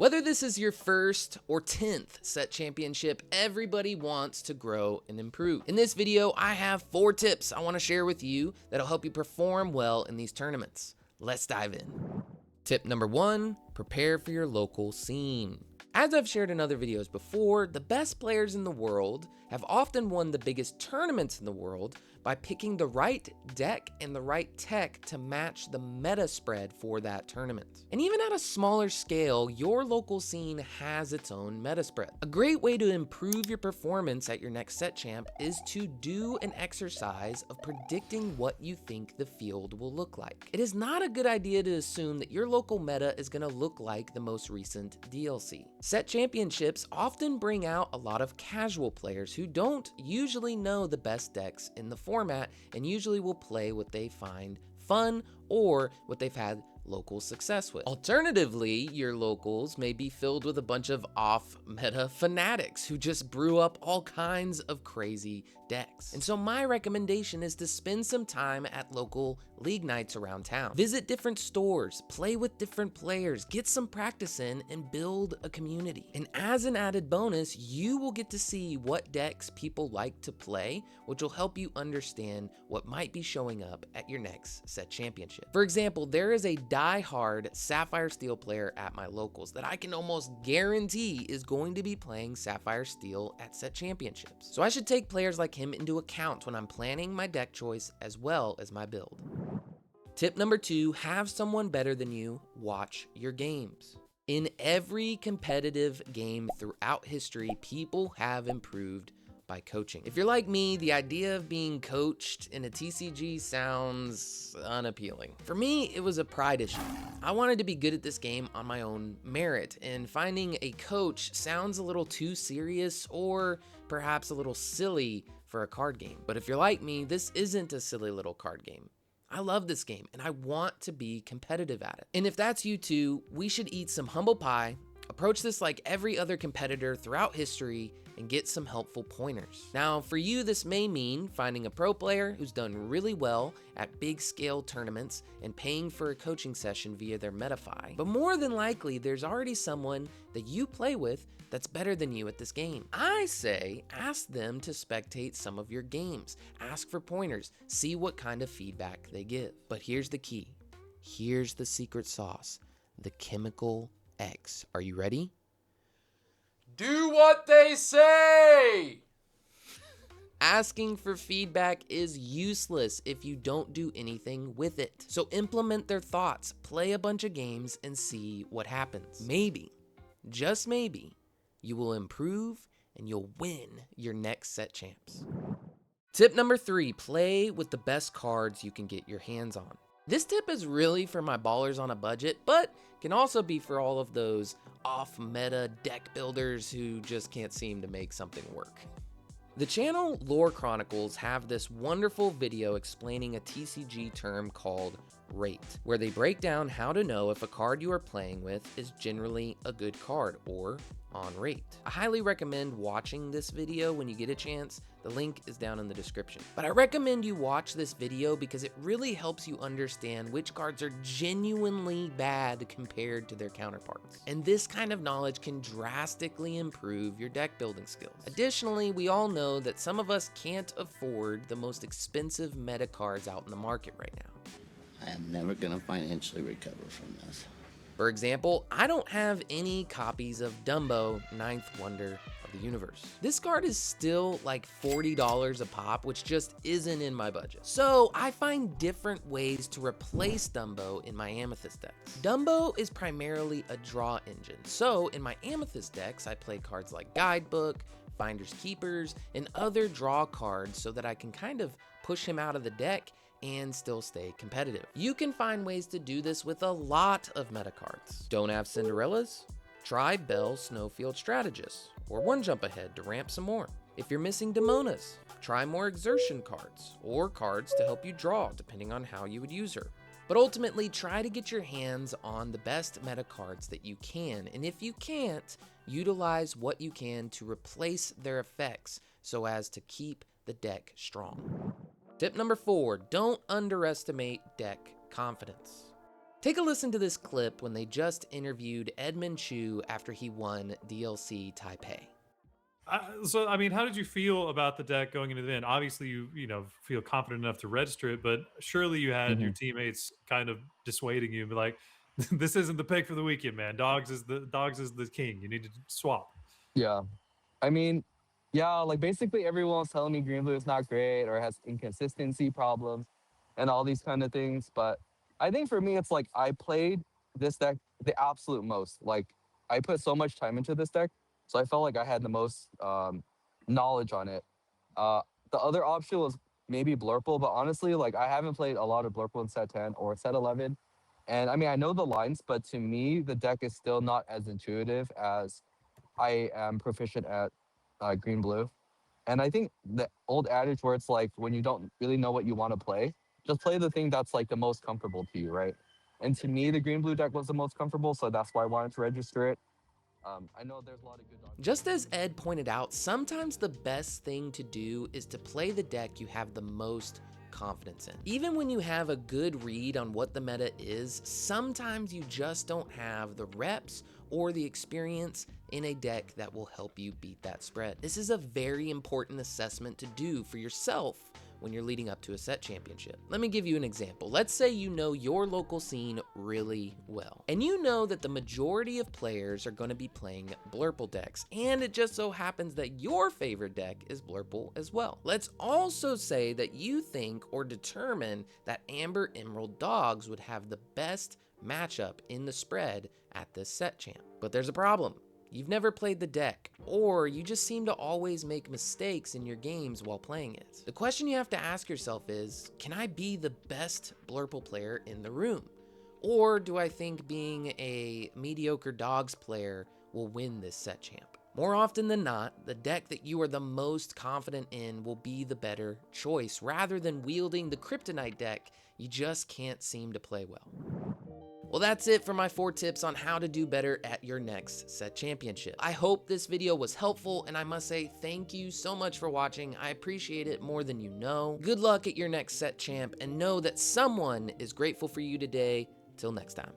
Whether this is your first or 10th set championship, everybody wants to grow and improve. In this video, I have 4 tips I want to share with you that'll help you perform well in these tournaments. Let's dive in. Tip number 1, prepare for your local scene. As I've shared in other videos before, the best players in the world have often won the biggest tournaments in the world by picking the right deck and the right tech to match the meta spread for that tournament. And even at a smaller scale, your local scene has its own meta spread. A great way to improve your performance at your next set champ is to do an exercise of predicting what you think the field will look like. It is not a good idea to assume that your local meta is going to look like the most recent DLC. Set championships often bring out a lot of casual players who don't usually know the best decks in the format and usually will play what they find fun or what they've had local success with. Alternatively, your locals may be filled with a bunch of off-meta fanatics who just brew up all kinds of crazy decks. And so my recommendation is to spend some time at local league nights around town. Visit different stores, play with different players, get some practice in, and build a community. And as an added bonus, you will get to see what decks people like to play, which will help you understand what might be showing up at your next set championship. For example, there is a die-hard Sapphire Steel player at my locals that I can almost guarantee is going to be playing Sapphire Steel at set championships. So I should take players like him into account when I'm planning my deck choice as well as my build. Tip number 2, have someone better than you watch your games. In every competitive game throughout history, people have improved by coaching. If you're like me, the idea of being coached in a TCG sounds unappealing. For me, it was a pride issue. I wanted to be good at this game on my own merit, and finding a coach sounds a little too serious or perhaps a little silly for a card game. But if you're like me, this isn't a silly little card game. I love this game and I want to be competitive at it. And if that's you too, we should eat some humble pie, approach this like every other competitor throughout history, and get some helpful pointers. Now, for you, this may mean finding a pro player who's done really well at big scale tournaments and paying for a coaching session via their MetaFi. But more than likely, there's already someone that you play with that's better than you at this game. I say, ask them to spectate some of your games, ask for pointers, see what kind of feedback they give. But here's the key. Here's the secret sauce, the chemical X. Are you ready? Do what they say! Asking for feedback is useless if you don't do anything with it. So implement their thoughts, play a bunch of games, and see what happens. Maybe, just maybe, you will improve and you'll win your next set champs. Tip number 3, play with the best cards you can get your hands on. This tip is really for my ballers on a budget, but can also be for all of those off-meta deck builders who just can't seem to make something work. The channel Lore Chronicles have this wonderful video explaining a TCG term called rate, where they break down how to know if a card you are playing with is generally a good card or on rate. I highly recommend watching this video when you get a chance. The link is down in the description. But I recommend you watch this video because it really helps you understand which cards are genuinely bad compared to their counterparts. And this kind of knowledge can drastically improve your deck building skills. Additionally, we all know that some of us can't afford the most expensive meta cards out in the market right now. I am never gonna financially recover from this. For example, I don't have any copies of Dumbo, Ninth Wonder of the Universe. This card is still like $40 a pop, which just isn't in my budget. So I find different ways to replace Dumbo in my Amethyst decks. Dumbo is primarily a draw engine. So in my Amethyst decks, I play cards like Guidebook, Finders Keepers, and other draw cards so that I can kind of push him out of the deck and still stay competitive. You can find ways to do this with a lot of meta cards. Don't have Cinderellas? Try Belle Snowfield Strategist, or One Jump Ahead to ramp some more. If you're missing Demonas, try more exertion cards, or cards to help you draw, depending on how you would use her. But ultimately, try to get your hands on the best meta cards that you can, and if you can't, utilize what you can to replace their effects so as to keep the deck strong. Tip number 4, don't underestimate deck confidence. Take a listen to this clip when they just interviewed Edmund Chu after he won DLC Taipei. So, I mean, how did you feel about the deck going into the end? Obviously, you feel confident enough to register it, but surely you had your teammates kind of dissuading you and be like, "This isn't the pick for the weekend, man. Dogs is the king. You need to swap." Yeah. I mean, yeah, like basically everyone was telling me green blue is not great or has inconsistency problems and all these kind of things. But I think for me, it's like I played this deck the absolute most. Like I put so much time into this deck, so I felt like I had the most knowledge on it. The other option was maybe Blurple, but honestly, like I haven't played a lot of Blurple in set 10 or set 11. And I mean, I know the lines, but to me, the deck is still not as intuitive as I am proficient at green blue. And I think the old adage where it's like when you don't really know what you want to play, just play the thing that's like the most comfortable to you, right? And to me, the green blue deck was the most comfortable, so that's why I wanted to register it. I know there's a lot of good dogs. Just as Ed pointed out, sometimes the best thing to do is to play the deck you have the most confidence in. Even when you have a good read on what the meta is, sometimes you just don't have the reps or the experience in a deck that will help you beat that spread. This is a very important assessment to do for yourself when you're leading up to a set championship. Let me give you an example. Let's say you know your local scene really well, and you know that the majority of players are going to be playing Blurple decks, and it just so happens that your favorite deck is Blurple as well. Let's also say that you think or determine that Amber Emerald Dogs would have the best matchup in the spread at this set champ. But there's a problem. You've never played the deck, or you just seem to always make mistakes in your games while playing it. The question you have to ask yourself is, can I be the best Blurple player in the room? Or do I think being a mediocre Dogs player will win this set champ? More often than not, the deck that you are the most confident in will be the better choice, rather than wielding the Kryptonite deck you just can't seem to play well. Well, that's it for my 4 tips on how to do better at your next set championship. I hope this video was helpful, and I must say thank you so much for watching. I appreciate it more than you know. Good luck at your next set champ, and know that someone is grateful for you today. Till next time.